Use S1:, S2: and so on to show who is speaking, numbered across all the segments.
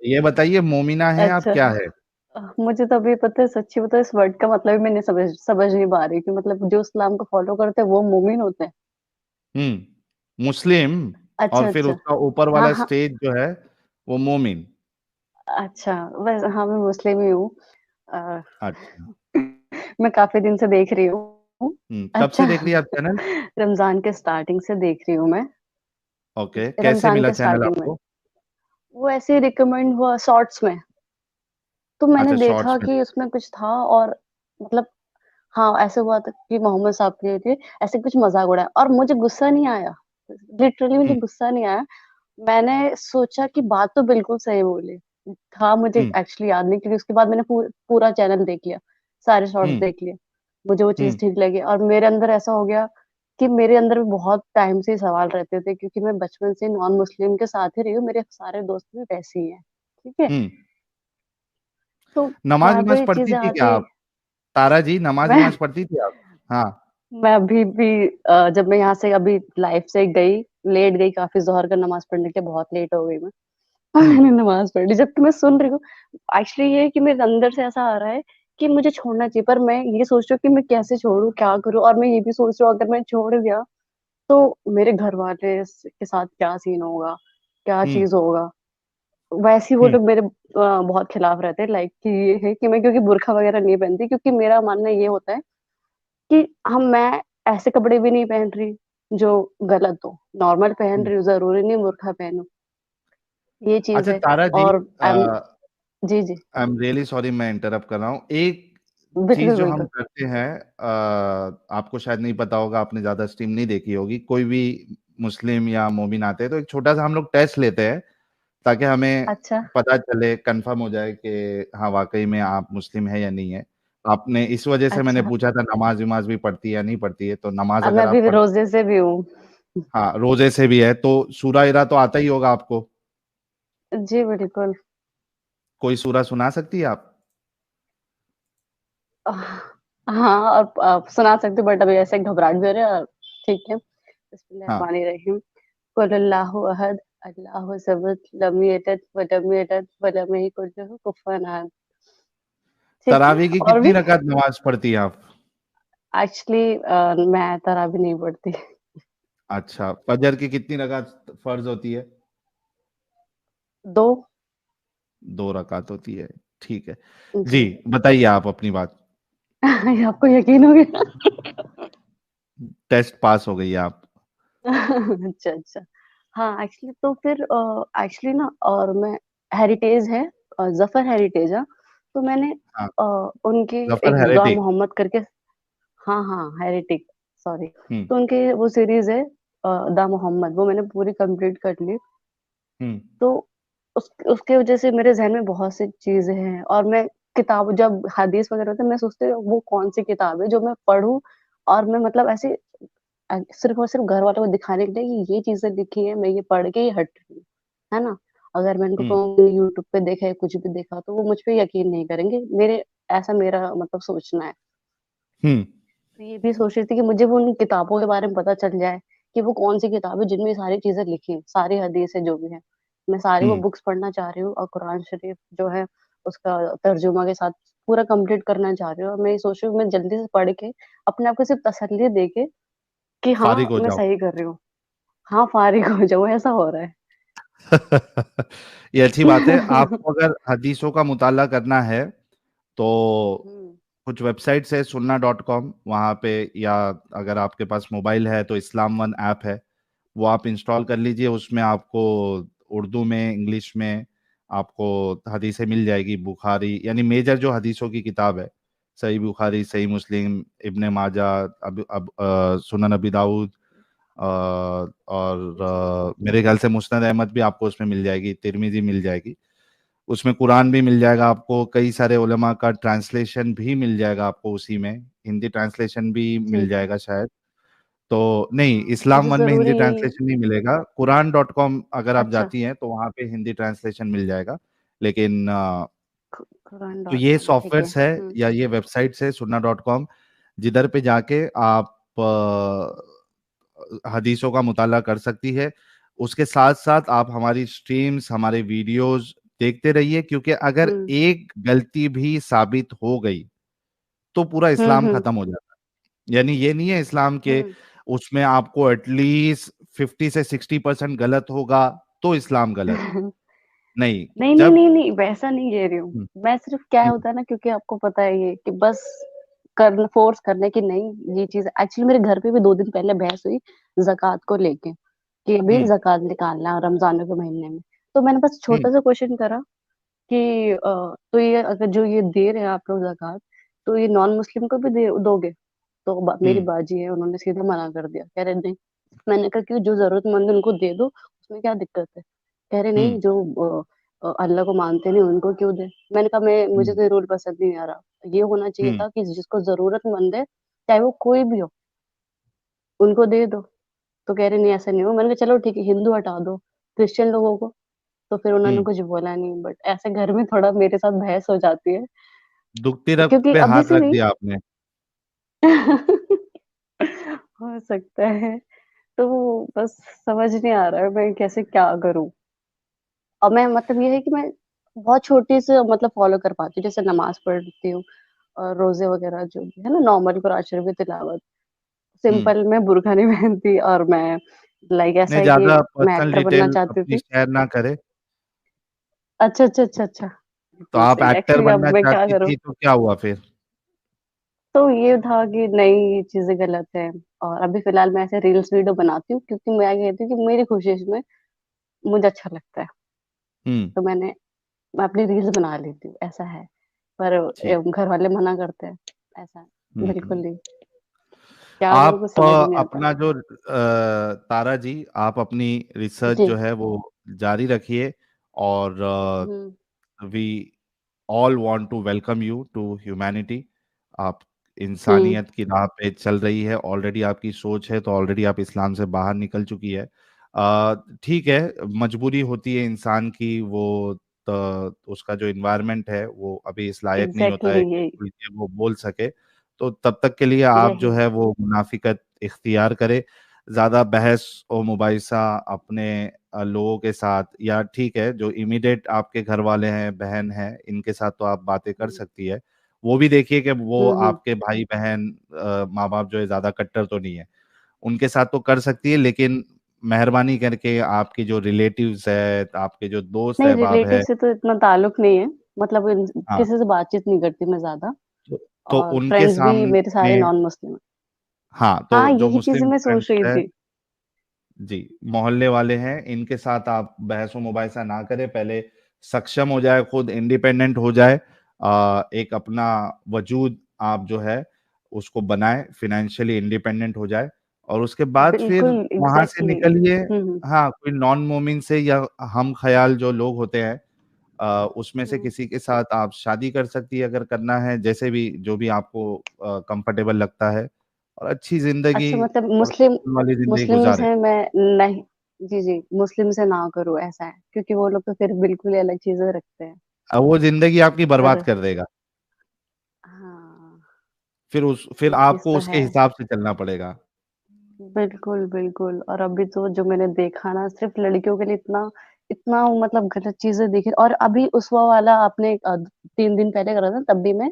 S1: ये बताइए मोमिना है आप
S2: अच्छा।
S1: क्या है?
S2: मुझे तो अभी पता है, सच्ची बताओ इस वर्ड का मतलब ही मैं नहीं समझ नहीं पा रही कि मतलब जो इस्लाम को फॉलो करते हैं वो मोमिन होते हैं।
S1: मुस्लिम, और
S2: अच्छा
S1: फिर
S2: अच्छा।
S1: उसका ऊपर
S2: हाँ
S1: वाला
S2: हाँ।
S1: स्टेज जो है वो मोमिन।
S2: अच्छा। वैसे हाँ, मैं मुस्लिम ही हूँ। अ,
S1: अच्छा।
S2: मैं काफी दिन से देख रही हूँ।
S1: कब से
S2: अच्छा।
S1: देख रही है आप चैनल?
S2: रमजान के स्टार्टिंग से देख रही हूँ मैं।
S1: ओके, कैसे
S2: रमजान
S1: मिला
S2: के
S1: चैनल
S2: स्टार्टिंग में
S1: आपको?
S2: वो ऐसे ही रिकमेंड हुआ शॉर्ट्स में। तो मैंने
S1: अच्छा,
S2: देखा
S1: शॉर्ट्स में।
S2: कि उसमें कुछ था और मतलब हाँ, ऐसे हुआ था कि मोहम्मद साहब के लिए ऐसे कुछ मज़ाक उड़ाया और मुझे गुस्सा नहीं आया। लिटरली मुझे
S1: हम्म।
S2: गुस्सा नहीं आया। मैंने सोचा कि बात तो बिल्कुल सही बोली। था मुझे
S1: हम्म।
S2: एक्चुअली याद नहीं क्योंकि उसके बाद मैंने पूरा चैनल देख लिया। सारे शॉर्ट्स
S1: हम्म।
S2: देख लिए। मुझे वो चीज़
S1: हम्म।
S2: ठीक लगी और मेरे अंदर ऐसा हो गया कि मेरे अंदर भी बहुत टाइम से ये सवाल रहते थे क्योंकि मैं बचपन से नॉन मुस्लिम के साथ ही रही हूँ। मेरे सारे दोस्त भी वैसे ही हैं। ठीक है?
S1: हम्म।
S2: तो
S1: नमाज
S2: बार-बार
S1: वमाज
S2: ये
S1: पढ़ती
S2: चीज़ें
S1: थी क्या
S2: आती
S1: आप? तारा जी, नमाज
S2: मैं
S1: वमाज पढ़ती थी आप? हाँ।
S2: मैं अभी भी जब मैं यहाँ से अभी लाइफ से गई, लेट गई काफ़ी ज़ोहर का नमाज़ पढ़ने के बहुत लेट हो गई मैं।
S1: हम्म।
S2: मैंने नमाज़ पढ़ ली जबकि मैं सुन रही हूँ। एक्चुअली ये है कि मेरे अंदर से ऐसा आ रहा है कि मुझे छोड़ना चाहिए पर मैं ये सोच रही हूँ कि मैं कैसे छोड़ूँ, क्या करूँ? और मैं ये भी सोच रही हूँ अगर मैं छोड़ दिया तो मेरे घरवाले के साथ क्या सीन होगा? क्या
S1: हम्म।
S2: चीज़ होगा? वैसे ही वो
S1: हम्म।
S2: लोग मेरे बहुत खिलाफ रहते हैं लाइक कि ये है कि मैं क्योंकि बुर्का वगैरह नहीं पहनती क्योंकि मेरा मानना ये होता है कि मैं ऐसे कपड़े भी नहीं पहन रही जो गलत हो। नॉर्मल पहन
S1: हम्म।
S2: रही हूँ, ज़रूरी नहीं बुर्का पहनूँ। ये चीज़
S1: अच्छा
S2: है
S1: तारा जी,
S2: और जी, जी।
S1: आई एम रियली सॉरी मैं इंटरप्ट कर रहा हूँ। एक चीज
S2: बिल्कुल,
S1: जो हम
S2: बिल्कुल।
S1: करते हैं, आपको शायद नहीं पता होगा, आपने ज्यादा स्ट्रीम नहीं देखी होगी, कोई भी मुस्लिम या मोमिन आते हैं तो एक छोटा सा हम लोग टेस्ट लेते हैं ताकि हमें
S2: अच्छा,
S1: पता चले, कंफर्म हो जाए कि हाँ वाकई में आप मुस्लिम है या नहीं है। आपने इस वजह से मैंने
S2: अच्छा।
S1: पूछा था नमाज विमाज भी पढ़ती है या नहीं पढ़ती है, तो नमाज
S2: अब मैं
S1: अगर
S2: अभी
S1: आप
S2: भी
S1: पढ़ती
S2: रोज़े से भी हूँ।
S1: है, हाँ रोजे से भी है तो सूरा इरा तो आता ही होगा आपको।
S2: जी, बिल्कुल।
S1: कोई सूरा सुना सकती है आप?
S2: आह, हाँ, और सुना सकती हूँ बट अभी ऐसे घबराहट भी हो रही है और ठीक है।
S1: हाँ।
S2: बिस्मिल्लाहिर्रहमानिर्रहीम। कुल अल्लाहु अहद, अल्लाहु समद, लम यलिद वलम यूलद वलम यकुल लहू कुफुवन अहद। ठीक है?
S1: तरावी की
S2: और
S1: कितनी
S2: भी
S1: रकात नमाज पढ़ती है आप?
S2: एक्चुअली मैं तराबी नहीं पढ़ती।
S1: अच्छा, फजर की कितनी रकात फर्ज होती है?
S2: 2।
S1: 2 रकात होती है। ठीक है।
S2: जी।
S1: जी, बताइए आप अपनी बात।
S2: ये आपको यकीन हो गया?
S1: टेस्ट पास हो गई आप।
S2: अच्छा, अच्छा। हाँ, एक्चुअली तो फिर एक्चुअली ना और मैं हेरिटेज है ज़फ़र हेरिटेज तो मैंने
S1: हाँ।
S2: अ, उनके
S1: जफर
S2: एक दुआ
S1: हेरेटिक।
S2: मोहम्मद करके हाँ, हाँ, हेरिटिक सॉरी।
S1: हम्म।
S2: तो उनके वो सीरीज़ है दा मोहम्मद वो मैंने पूरी कंप्लीट कर ली।
S1: हम्म।
S2: तो उसके वजह से मेरे ज़हन में बहुत सी चीज़ें हैं और मैं किताब जब हदीस वगैरह होता है मैं सोचती हूँ वो कौन-सी किताब है जो मैं पढ़ूँ और मैं मतलब ऐसे सिर्फ़ और सिर्फ़ घर वालों को दिखाने के लिए कि ये चीज़ें लिखी हैं, मैं ये पढ़ के ही हट रही हूँ, है ना? अगर मैं इनको
S1: हम्म।
S2: कहूँगी यूट्यूब पे देखा या कुछ भी देखा तो वो मुझ पे यकीन नहीं करेंगे। ऐसा मेरा मतलब सोचना है।
S1: हम्म।
S2: तो ये भी सोच रही थी कि मुझे वो उन किताबों के बारे में पता चल जाए कि वो कौन-सी किताब है जिनमें ये सारी चीज़ें लिखी हैं, सारी हदीस है जो भी है। मैं सारी वो
S1: हम्म।
S2: बुक्स पढ़ना चाह रही हूँ और कुरान शरीफ जो है उसका तर्जुमा के साथ पूरा कंप्लीट करना चाह रही हूँ और मैं ये सोच रही हूँ मैं जल्दी से पढ़ के अपने आप को सिर्फ़ तसल्ली दे के कि
S1: फारिग
S2: हाँ,
S1: हो
S2: मैं
S1: जाओ।
S2: सही कर रही हूँ। हाँ, फ़ारिग हो जाऊँ ऐसा हो रहा है।
S1: ये अच्छी बात है। आपको अगर हदीसों का मुताला करना है तो
S2: हुँ,
S1: कुछ वेबसाइट्स है sunnah.com, वहाँ पे, या अगर आपके पास मोबाइल है तो इस्लाम वन ऐप है, वो आप इंस्टॉल कर लीजिए। उसमें आपको उर्दू में, इंग्लिश में आपको हदीसें मिल जाएगी। बुखारी यानी मेजर जो हदीसों की किताब है, सही बुखारी, सही मुस्लिम, इब्ने माजा, सुनन अबी दाऊद, और
S2: जी।
S1: मेरे ख्याल से मुस्नद अहमद भी आपको उसमें मिल जाएगी, तिरमिजी मिल जाएगी। उसमें कुरान भी मिल जाएगा आपको, कई सारे उलमा का ट्रांसलेशन भी मिल जाएगा आपको उसी में, हिंदी ट्रांसलेशन भी
S2: जी,
S1: मिल
S2: जी।
S1: जाएगा शायद। तो नहीं,
S2: हाँ,
S1: इस्लाम
S2: मुझे
S1: वन में हिंदी
S2: ज़रूरी
S1: ट्रांसलेशन नहीं मिलेगा। कुरान.com अगर आप
S2: अच्छा,
S1: जाती हैं तो वहाँ पे हिंदी ट्रांसलेशन मिल जाएगा। लेकिन
S2: कुरान
S1: तो
S2: डॉट
S1: ये
S2: कॉम ठीक है।
S1: सॉफ्टवेयर्स है
S2: हुँ,
S1: या ये वेबसाइट्स है sunnah.com, जिधर पे जाके आप हदीसों का मुताला कर सकती है। उसके साथ साथ आप हमारी स्ट्रीम्स, हमारे वीडियोस देखते रहिए, क्योंकि अगर
S2: हुँ।
S1: एक गलती भी साबित हो गई तो पूरा
S2: हुँ,
S1: इस्लाम
S2: हुँ।
S1: खत्म हो जाता है। यानी ये नहीं है इस्लाम के
S2: हुँ।
S1: उसमें आपको एटलीस्ट 50 से 60% गलत होगा तो इस्लाम गलत, नहीं,
S2: नहीं, नहीं,
S1: जब
S2: नहीं, नहीं, वैसा नहीं कह रही हूँ।
S1: हुँ,
S2: मैं सिर्फ़ क्या
S1: हुँ,
S2: होता है ना, क्योंकि आपको पता है ये कि बस कर फ़ोर्स करने की नहीं, ये चीज़ एक्चुअली मेरे घर पे भी 2 दिन पहले बहस हुई ज़कात को लेके, कि अभी
S1: हुँ,
S2: ज़कात निकालना है रमज़ान के महीने में। तो मैंने बस
S1: हुँ,
S2: छोटा-सा क्वेश्चन करा कि तो ये अगर जो ये दे रहे हैं आप लोग ज़कात, तो ये नॉन मुस्लिम को भी दे दोगे? तो मेरी
S1: हुँ,
S2: बाजी है, उन्होंने सीधा मना कर दिया। कह रहे नहीं। मैंने कहा कि जो ज़रूरतमंद है उनको दे दो, उसमें क्या दिक्कत है? कह रहे
S1: हुँ,
S2: नहीं, जो अल्लाह को मानते नहीं उनको क्यों दें? मैंने कहा मुझे
S1: हुँ,
S2: तो ये रूल पसंद नहीं आ रहा। ये होना चाहिए
S1: हुँ,
S2: था कि जिसको ज़रूरतमंद है, चाहे वो कोई भी हो, उनको दे दो। तो कह रहे नहीं, ऐसा नहीं हो। मैंने कहा चलो ठीक है, हिंदू हटा दो, क्रिश्चियन लोगों को, तो फिर उन्होंने
S1: हुँ।
S2: कुछ बोला नहीं, बट ऐसे घर में थोड़ा मेरे साथ बहस हो जाती है,
S1: दुखती रग
S2: क्योंकि
S1: पे
S2: अभी
S1: हाथ
S2: से
S1: रख
S2: नहीं।
S1: दिया आपने।
S2: हो सकता है। तो बस समझ नहीं आ रहा है मैं कैसे क्या करूँ? और मैं मतलब ये है कि मैं बहुत छोटी से मतलब फ़ॉलो कर पाती हूँ, जैसे नमाज़ पढ़ती हूँ और रोज़े वग़ैरह जो भी है ना, नॉर्मल कुरान शरीफ की तिलावत।
S1: हुँ।
S2: सिंपल, मैं बुर्का नहीं पहनती, और मैं लाइक ऐसा
S1: नहीं,
S2: है कि
S1: ज़्यादा
S2: मैं
S1: पर्सनल
S2: एक्टर बनना
S1: डिटेल
S2: चाहती
S1: अपनी
S2: थी।
S1: शेयर ना करें।
S2: अच्छा, अच्छा, अच्छा, अच्छा।
S1: तो
S2: बिल्कुल
S1: आप
S2: सही।
S1: एक्टर
S2: एक्चुअली अब
S1: बनना
S2: मैं क्या
S1: चाहती
S2: करूँ?
S1: थी तो क्या हुआ फिर?
S2: तो ये था कि नहीं, ये चीज़ें गलत है, और अभी फ़िलहाल मैं ऐसे रील्स वीडियो बनाती हूँ, क्योंकि मैं ये कहती हूँ कि मेरी खुशी इसमें, मुझे अच्छा लगता है।
S1: हुँ,
S2: तो मैं अपनी रील्स बना लेती हूँ, ऐसा है। पर
S1: ठीक।
S2: घर वाले मना करते हैं, ऐसा
S1: हुँ,
S2: बिल्कुल
S1: हुँ।
S2: नहीं। क्या करूँ कुछ
S1: आप
S2: समझ ही नहीं आता।
S1: अपना जो तारा जी, आप अपनी रिसर्च
S2: जी।
S1: जो है वो जारी रखिए, और
S2: हुँ,
S1: we all want to welcome you to humanity. आप
S2: हुँ,
S1: इंसानियत की राह पे चल रही है, ऑलरेडी आपकी सोच है तो ऑलरेडी आप इस्लाम से बाहर निकल चुकी है। ठीक है, मजबूरी होती है इंसान की, वो उसका जो इन्वायरमेंट है वो अभी इस लायक नहीं होता
S2: एग्ज़ैक्टली
S1: है कि
S2: यही,
S1: खुल के वो बोल सके। तो तब तक के लिए आप जो
S2: यही।
S1: है वो मुनाफ़िकत इख्तियार करें। ज़्यादा बहस और मुबाहिसा अपने लोगों के साथ, या ठीक है जो इमीडिएट आपके घर वाले हैं, बहन हैं, इनके साथ तो आप बातें कर
S2: हुँ,
S1: सकती है। वो भी देखिए कि वो
S2: हुँ, हुँ।
S1: आपके भाई-बहन माँ-बाप जो है ज़्यादा कट्टर तो नहीं है। उनके साथ तो कर सकती है, लेकिन मेहरबानी करके आपके जो रिलेटिव्स है, आपके जो दोस्त
S2: नहीं,
S1: अहबाब
S2: रिलेटिव
S1: है,
S2: से तो इतना ताल्लुक नहीं है, मतलब
S1: हाँ,
S2: किसी से बातचीत नहीं करती मैं ज़्यादा,
S1: तो तो
S2: और
S1: उनके
S2: फ्रेंड्स भी मेरे सारे
S1: सामने,
S2: नॉन मुस्लिम हैं।
S1: हाँ,
S2: हाँ,
S1: तो जो
S2: यही चीज़ें
S1: मुस्लिम
S2: मैं सोच
S1: फ्रेंड्स
S2: रही
S1: है,
S2: थी।
S1: जी, मोहल्ले वाले हैं, इनके साथ आप बहस-ओ-मुबाहिसा ना करें, पहले सक्षम हो जाए, खुद इंडिपेंडेंट हो जाए, एक अपना वजूद आप जो है उसको बनाएँ, फाइनेंशियली इंडिपेंडेंट हो जाए, और उसके बाद फिर
S2: बिल्कुल,
S1: वहाँ से
S2: एग्ज़ैक्टली।
S1: निकलिए।
S2: हुँ, हुँ,
S1: हाँ, कोई नॉन मोमिन से या हम ख़याल जो लोग होते हैं, उसमें से
S2: हुँ।
S1: किसी के साथ आप शादी कर सकती है अगर करना है, जैसे भी जो भी आपको कंफर्टेबल लगता है, और अच्छी ज़िंदगी
S2: अच्छा, मतलब
S1: और
S2: मुस्लिम
S1: सुकून वाली ज़िंदगी
S2: मुस्लिम
S1: गुज़ारें।
S2: से मैं नहीं, जी, जी, मुस्लिम से ना करूँ ऐसा है, क्योंकि वो लोग तो फिर बिल्कुल ही अलग चीज़ें रखते हैं।
S1: वो ज़िंदगी आपकी बर्बाद
S2: पर
S1: कर देगा।
S2: हाँ,
S1: फिर
S2: ये चीज़
S1: आपको
S2: तो
S1: उसके
S2: है।
S1: हिसाब से चलना पड़ेगा।
S2: बिल्कुल, बिल्कुल, और अभी तो जो मैंने देखा ना, सिर्फ़ लड़कियों के लिए इतना इतना मतलब गलत चीज़ें दिखी, और अभी उसवा वाला आपने 3 दिन पहले करा था, तब भी मैं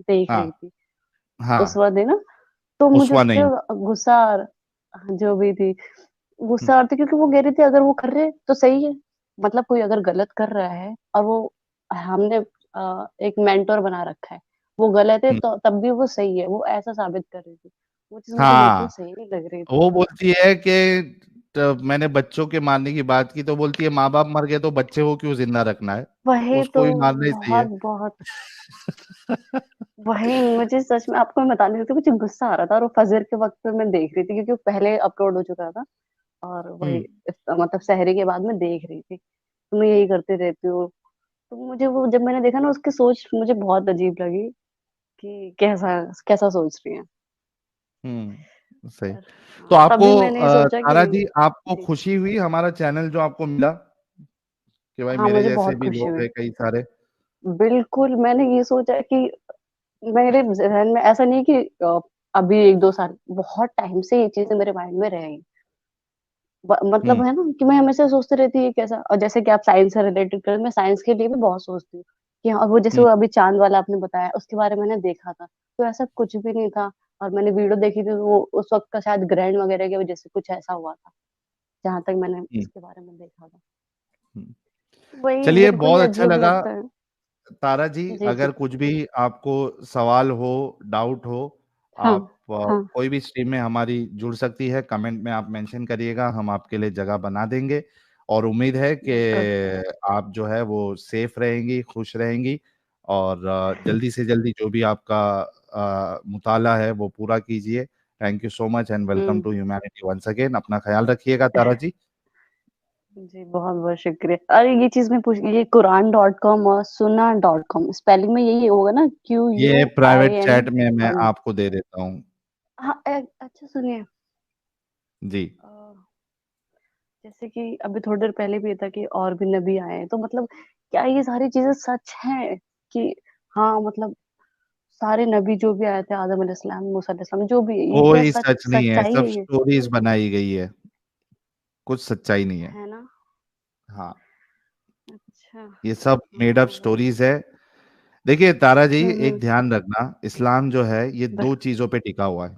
S2: देख
S1: हाँ,
S2: रही थी।
S1: हाँ,
S2: उसवा दिन ना, तो मुझे
S1: उस्वा
S2: उस पे
S1: नहीं।
S2: गुस्सा आ र जो भी थी,
S1: हुँ,
S2: गुस्सा आ रहा था, क्योंकि वो कह रही थी अगर वो कर रहे हैं तो सही है। मतलब कोई अगर गलत कर रहा है और वो हमने एक मेंटर बना रखा है, वो गलत है
S1: हुँ,
S2: तो तब भी वो सही है, वो ऐसा साबित कर रही थी। वो चीज़ मुझे बिल्कुल
S1: हाँ,
S2: सही नहीं लग रही थी।
S1: वो बोलती है कि मैंने बच्चों के मारने की बात की तो बोलती है माँ-बाप मर गए तो बच्चे को क्यों ज़िंदा रखना है?
S2: वही तो,
S1: उसको भी मारना ही सही है।
S2: बहुत-बहुत वही मुझे सच में आपको मैं बता नहीं सकती, मुझे गुस्सा आ रहा था, और वो फजर के वक़्त पे मैं देख रही थी, क्योंकि वो पहले अपलोड हो चुका था, और वही
S1: हुँ,
S2: मतलब सहरी के बाद मैं देख रही थी। तो मैं यही करती रहती हूँ। तो मुझे वो जब मैंने देखा ना, उसकी सोच मुझे बहुत अजीब लगी कि कैसा कैसा सोच रही हैं।
S1: हुँ, सही।
S2: पर
S1: तो
S2: हाँ,
S1: आपको
S2: तभी मैंने सोचा कि
S1: तारा
S2: नहीं।
S1: जी, आपको
S2: जी।
S1: खुशी हुई हमारा चैनल जो आपको मिला? कि भाई
S2: हाँ,
S1: मेरे
S2: मुझे
S1: जैसे
S2: बहुत
S1: भी
S2: खुशी
S1: लोग
S2: हुई।
S1: हैं कई सारे।
S2: बिल्कुल, मैंने ये सोचा कि मेरे ज़हन में ऐसा नहीं कि अभी 1-2 साल, बहुत टाइम से ये चीज़ें मेरे माइंड में रही। मतलब
S1: हम्म
S2: है ना कि मैं हमेशा सोचती रहती है कैसा, और जैसे कि आप साइंस से रिलेटेड कर, मैं साइंस के लिए भी बहुत सोचती हूँ कि हाँ, वो जैसे
S1: हम्म
S2: वो अभी चांद वाला आपने बताया, उसके बारे में मैंने देखा था, तो ऐसा कुछ भी नहीं था। और मैंने वीडियो देखी थी, तो वो उस वक्त का शायद ग्रहण वगैरह की वजह से कुछ ऐसा हुआ था, जहां तक मैंने
S1: हम्म
S2: उसके बारे में देखा था।
S1: हम्म।
S2: वही
S1: चलिए,
S2: बिल्कुल ही
S1: बहुत अच्छा
S2: अजीब
S1: लगा
S2: लगता है।
S1: तारा जी।
S2: जी जी।
S1: अगर कुछ भी आपको सवाल हो, डाउट हो,
S2: हाँ
S1: आप
S2: हाँ।
S1: कोई भी स्ट्रीम में हमारी जुड़ सकती है, कमेंट में आप मेंशन करिएगा, हम आपके लिए जगह बना देंगे। और उम्मीद है कि
S2: बिल्कुल।
S1: आप जो है वो सेफ रहेंगी, खुश रहेंगी, और जल्दी से जल्दी जो भी आपका मुताला है वो पूरा कीजिए। Thank you so much and welcome
S2: hmm.
S1: To humanity once again. अपना ख्याल रखिएगा तारा जी।
S2: जी बहुत बहुत शुक्रिया। अरे ये चीज मैं पूछ, ये कुरान.com और सुन्ना.com स्पेलिंग में यही होगा ना,
S1: ये प्राइवेट चैट में मैं
S2: QUIN?
S1: आपको दे देता हूँ।
S2: हाँ अच्छा सुनिए,
S1: जी।
S2: अ, जैसे कि अभी थोड़ी देर पहले भी ये था कि और भी नबी आए हैं, तो मतलब क्या ये सारी चीजें सच हैं कि, हाँ मतलब सारे नबी जो भी आए थे, आदम अलैहिस्सलाम, मूसा अलैहिस्सलाम, जो भी है, ये क्या
S1: कोई
S2: सच
S1: सच नहीं है,
S2: सच्चाई
S1: सब
S2: है ये?
S1: स्टोरीज बनाई गई है, कुछ सच्चाई नहीं है।
S2: है ना?
S1: हाँ,
S2: अच्छा।
S1: ये सब मेड अप
S2: चलो।
S1: स्टोरीज है। देखिए तारा जी, एक
S2: हम्म।
S1: ध्यान रखना, इस्लाम जो है ये
S2: ब-
S1: दो चीजों पे टिका हुआ है,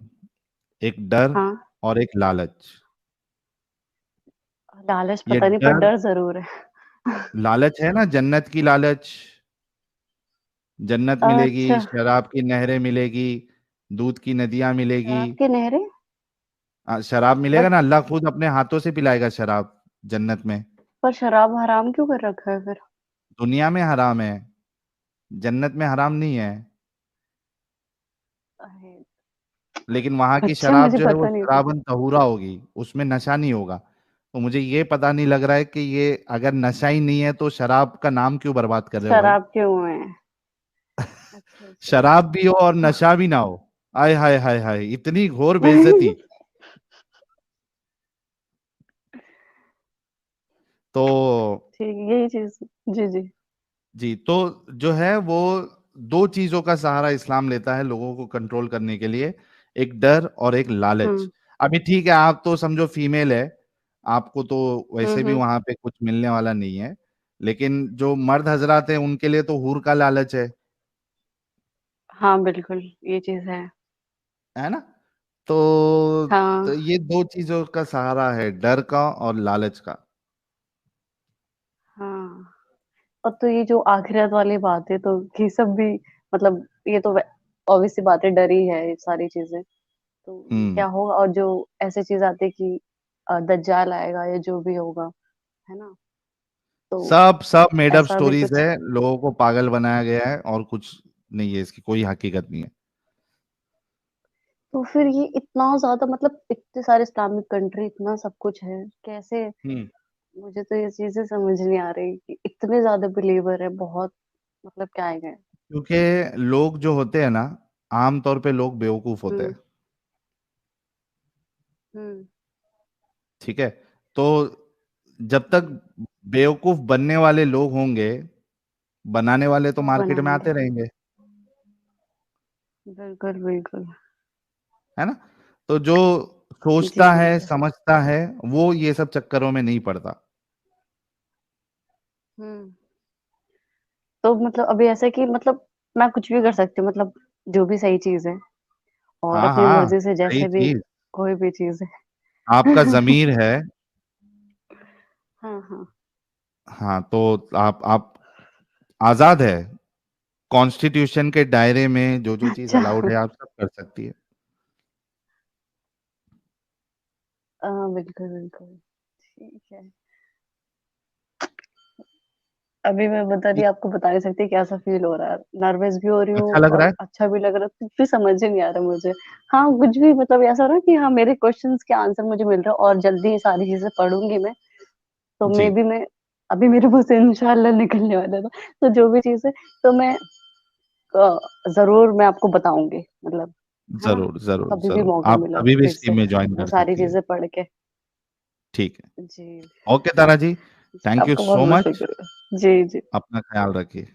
S1: एक डर
S2: हाँ।
S1: और एक लालच।
S2: लालच
S1: ये
S2: पता नहीं, पर
S1: डर,
S2: डर जरूर है।
S1: लालच है ना, जन्नत की लालच। जन्नत मिलेगी,
S2: अच्छा।
S1: शराब की नहरें मिलेगी, दूध की नदियां मिलेगी।
S2: शराब की नहरें?
S1: शराब मिलेगा
S2: बट
S1: ना, अल्लाह खुद अपने हाथों से पिलाएगा शराब जन्नत में।
S2: पर शराब हराम क्यों कर रखा है फिर?
S1: दुनिया में हराम है, जन्नत में हराम नहीं है।
S2: अरे,
S1: लेकिन वहां की
S2: अच्छा
S1: शराब
S2: मुझे
S1: जो है वो
S2: पता नहीं था।
S1: शराबन तहूरा होगी, उसमें नशा नहीं होगा। तो मुझे ये पता नहीं लग रहा है कि ये अगर नशा ही नहीं है तो शराब का नाम क्यों बर्बाद कर रहे हो भाई।
S2: शराब क्यों है? अच्छा अच्छा।
S1: शराब भी हो और नशा भी ना हो, आय हाय हाय हाय, इतनी घोर बेइज्जती। तो
S2: ठीक, यही चीज। जी जी।
S1: जी, तो जो है वो दो चीजों का सहारा इस्लाम लेता है लोगों को कंट्रोल करने के लिए, एक डर और एक लालच।
S2: हम्म
S1: अभी ठीक है, आप तो समझो फीमेल है, आपको तो वैसे भी
S2: हम्म।
S1: वहां पे कुछ मिलने वाला नहीं है, लेकिन जो मर्द हजरात हैं उनके लिए तो हूर का लालच
S2: हाँ बिल्कुल, ये चीज
S1: है ना। तो
S2: हाँ
S1: ये दो चीजों का सहारा है, डर का और लालच का।
S2: हाँ। और तो ये जो आखिरत वाली बात है, तो ये सब भी मतलब, ये तो ऑब्वियस सी बात है, डर ही है ये सारी चीजें। तो
S1: हम्म
S2: क्या होगा, और जो ऐसे चीज आती है कि दज्जाल आएगा या जो भी होगा, है ना, तो
S1: सब सब मेड अप
S2: ऐसा भी
S1: स्टोरीज
S2: कुछ।
S1: है, लोगों को पागल बनाया गया है, और कुछ नहीं है, इसकी कोई हकीकत नहीं है।
S2: तो फिर ये इतना ज्यादा, मतलब इतने सारे इस्लामिक कंट्री, इतना सब कुछ है, कैसे?
S1: हम्म
S2: मुझे तो ये चीजें समझ नहीं आ रही कि इतने ज्यादा बिलीवर है, बहुत, मतलब क्या है।
S1: क्योंकि लोग जो होते हैं ना, आमतौर पे लोग बेवकूफ होते
S2: हम्म
S1: हैं।
S2: हम्म।
S1: ठीक है, तो जब तक
S2: जी।
S1: बेवकूफ बनने वाले लोग होंगे, बनाने वाले तो
S2: वो
S1: मार्केट में
S2: बनाएंगे।
S1: आते रहेंगे,
S2: बिल्कुल बिल्कुल।
S1: है ना। तो जो
S2: जी
S1: सोचता है,
S2: बिल्कुल।
S1: समझता है, वो ये सब चक्करों में नहीं पड़ता।
S2: हम्म। तो मतलब अभी ऐसा है कि मतलब मैं कुछ भी कर सकती हूँ, मतलब जो भी सही चीज है, और
S1: हाँ
S2: अपनी
S1: हाँ,
S2: मर्जी से
S1: सही
S2: जैसे भी
S1: चीज।
S2: कोई भी चीज है।
S1: आपका जमीर है।
S2: हाँ हाँ।
S1: हाँ, तो आप आजाद है, कॉन्स्टिट्यूशन के दायरे में जो जो चीज
S2: अच्छा।
S1: अलाउड है आप सब कर सकती है।
S2: बिल्कुल बिल्कुल। ठीक है। अभी मैं बता रही, आपको बता नहीं सकती कैसा फील हो रहा है, नर्वस भी हो रही
S1: अच्छा
S2: हूँ
S1: लग रहा
S2: और
S1: है।
S2: अच्छा भी लग रहा है, कुछ भी समझ ही नहीं आ रहा मुझे। हाँ कुछ भी, मतलब ऐसा हो रहा है कि हाँ, मेरे क्वेश्चंस के आंसर मुझे मिल रहा है, और जल्दी ये सारी चीजें पढ़ूंगी मैं, तो मे
S1: जी,
S2: बी मैं, अभी मेरे मुंह से इंशाल्लाह निकलने वाला था, तो जो भी चीज है, तो मैं जरूर मैं आपको बताऊंगी, मतलब, है ना,
S1: जरूर जरूर
S2: कभी भी
S1: जरूर,
S2: मौका
S1: आप
S2: मिला
S1: कभी
S2: तो
S1: भी
S2: फिर
S1: इस
S2: से
S1: टीम में ज्वाइन
S2: वो
S1: कर
S2: सारी
S1: सकती है।
S2: चीजें पढ़ के।
S1: ठीक है।
S2: जी।
S1: ओके तारा जी,
S2: जी
S1: थैंक यू
S2: आपका बहुत
S1: सो
S2: बहुत
S1: मच।
S2: शुक्रिया। जी जी।
S1: अपना ख्याल रखिए।